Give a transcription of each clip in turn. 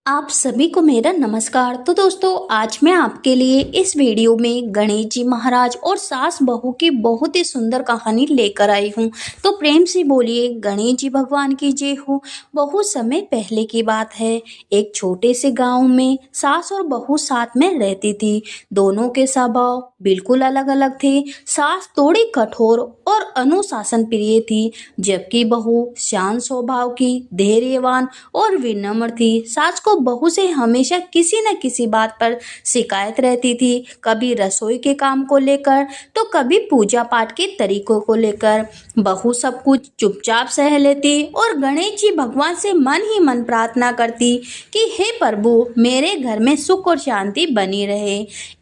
आप सभी को मेरा नमस्कार। तो दोस्तों, आज मैं आपके लिए इस वीडियो में गणेश जी महाराज और सास बहू की बहुत ही सुंदर कहानी लेकर आई हूँ। तो प्रेम से बोलिए गणेश जी भगवान की जय हो। बहुत समय पहले की बात है। एक छोटे से गांव में सास और बहू साथ में रहती थी। दोनों के स्वभाव बिल्कुल अलग अलग थे। सास थोड़ी कठोर और अनुशासन प्रिय थी, जबकि बहू शांत स्वभाव की, धैर्यवान और विनम्र थी। सास को बहू से हमेशा किसी न किसी बात पर शिकायत रहती थी, कभी रसोई के काम को लेकर तो कभी पूजा पाठ के तरीकों को लेकर। बहू सब कुछ चुपचाप सह लेती और गणेश जी भगवान से मन ही मन प्रार्थना करती कि हे प्रभु, मेरे घर में सुख और शांति बनी रहे।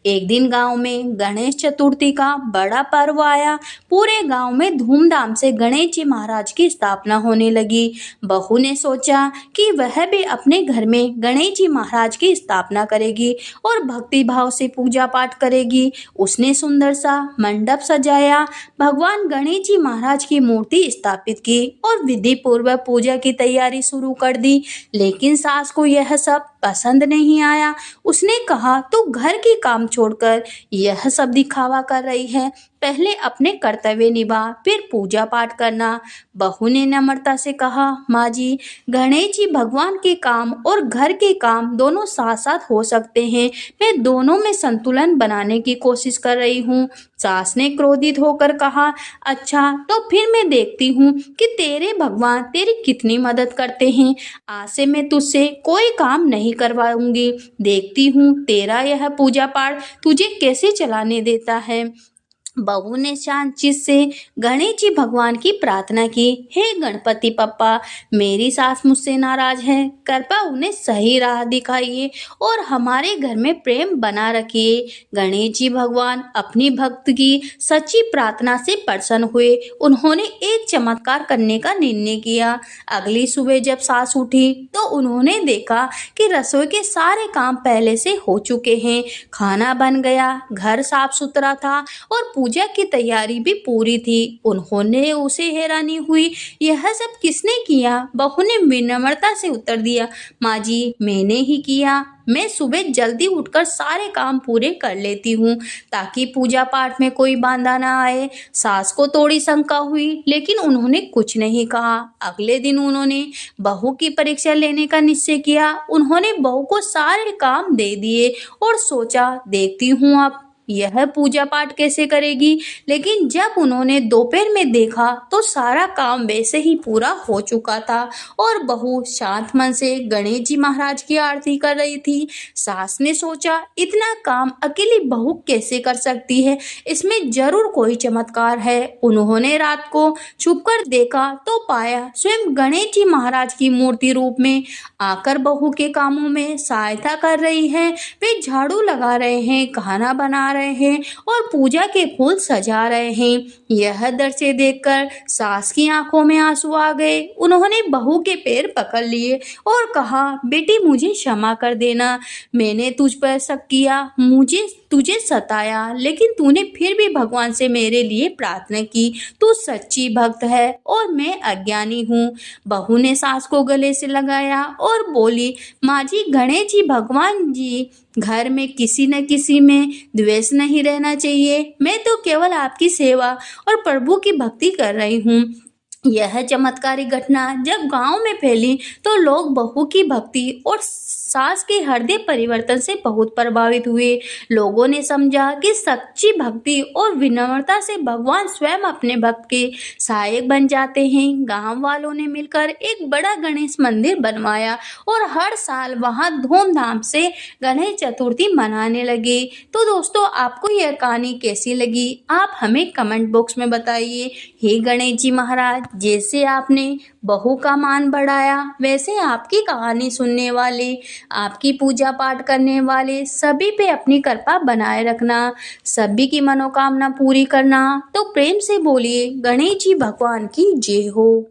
एक दिन गांव में गणेश चतुर्थी का बड़ा पर्व आया। पूरे गांव में धूमधाम से गणेश जी महाराज की स्थापना होने लगी। बहू ने सोचा कि वह भी अपने घर में गणेश जी महाराज की स्थापना करेगी और भक्ति भाव से पूजा पाठ करेगी। उसने सुंदर सा मंडप सजाया, भगवान गणेश जी महाराज की मूर्ति स्थापित की और विधि पूर्वक पूजा की तैयारी शुरू कर दी। लेकिन सास को यह सब पसंद नहीं आया। उसने कहा, तू घर के काम छोड़कर यह सब दिखावा कर रही है। पहले अपने कर्तव्य निभा, फिर पूजा पाठ करना। बहू ने नम्रता से कहा, माँ जी, गणेश जी भगवान के काम और घर के काम दोनों साथ साथ हो सकते हैं। मैं दोनों में संतुलन बनाने की कोशिश कर रही हूँ। सास ने क्रोधित होकर कहा, अच्छा, तो फिर मैं देखती हूँ कि तेरे भगवान तेरी कितनी मदद करते हैं। आज से मैं तुझसे कोई काम नहीं करवाऊंगी। देखती हूँ तेरा यह पूजा पाठ तुझे कैसे चलाने देता है। बहू ने शांत चित से गणेश जी भगवान की प्रार्थना की, हे गणपति पप्पा, मेरी सास मुझसे नाराज है, कृपया उन्हें सही राह दिखाइए और हमारे घर में प्रेम बना रखिए। गणेश जी भगवान अपनी भक्त की सच्ची प्रार्थना से प्रसन्न हुए। उन्होंने एक चमत्कार करने का निर्णय किया। अगली सुबह जब सास उठी तो उन्होंने देखा कि रसोई के सारे काम पहले से हो चुके हैं। खाना बन गया, घर साफ सुथरा था और पूजा की तैयारी भी पूरी थी। उन्होंने उसे हैरानी हुई, यह सब किसने किया? बहू ने विनम्रता से उत्तर दिया, माँ जी, मैंने ही किया। मैं सुबह जल्दी उठकर सारे काम पूरे कर लेती हूँ ताकि पूजा पाठ में कोई बाधा ना आए। सास को थोड़ी शंका हुई, लेकिन उन्होंने कुछ नहीं कहा। अगले दिन उन्होंने बहू की परीक्षा लेने का निश्चय किया। उन्होंने बहू को सारे काम दे दिए और सोचा, देखती हूँ अब यह पूजा पाठ कैसे करेगी। लेकिन जब उन्होंने दोपहर में देखा तो सारा काम वैसे ही पूरा हो चुका था और बहू शांत मन से गणेश जी महाराज की आरती कर रही थी। सास ने सोचा, इतना काम अकेली बहू कैसे कर सकती है, इसमें जरूर कोई चमत्कार है। उन्होंने रात को छुपकर देखा तो पाया स्वयं गणेश जी महाराज की मूर्ति रूप में आकर बहू के कामों में सहायता कर रही है। वे झाड़ू लगा रहे हैं, खाना बना रहे हैं और पूजा के फूल सजा रहे हैं। यह दृश्य देखकर सास की आंखों में आंसू आ गए। उन्होंने बहू के पैर पकड़ लिए और कहा, बेटी, मुझे क्षमा कर देना। मैंने तुझ पर शक किया, मुझे तुझे सताया, लेकिन तूने फिर भी भगवान से मेरे लिए प्रार्थना की। तू सच्ची भक्त है और मैं अज्ञानी हूँ। बहू ने सास को गले से लगाया और बोली, माँ जी, गणेश जी भगवान जी घर में किसी न किसी में द्वेष नहीं रहना चाहिए। मैं तो केवल आपकी सेवा और प्रभु की भक्ति कर रही हूँ। यह चमत्कारी घटना जब गांव में फैली तो लोग बहू की भक्ति और सास के हृदय परिवर्तन से बहुत प्रभावित हुए। लोगों ने समझा कि सच्ची भक्ति और विनम्रता से भगवान स्वयं अपने भक्त के सहायक बन जाते हैं। गांव वालों ने मिलकर एक बड़ा गणेश मंदिर बनवाया और हर साल वहां धूमधाम से गणेश चतुर्थी मनाने लगे। तो दोस्तों, आपको यह कहानी कैसी लगी, आप हमें कमेंट बॉक्स में बताइए। हे गणेश जी महाराज, जैसे आपने बहू का मान बढ़ाया, वैसे आपकी कहानी सुनने वाले, आपकी पूजा पाठ करने वाले सभी पे अपनी कृपा बनाए रखना, सभी की मनोकामना पूरी करना। तो प्रेम से बोलिए गणेश जी भगवान की जय हो।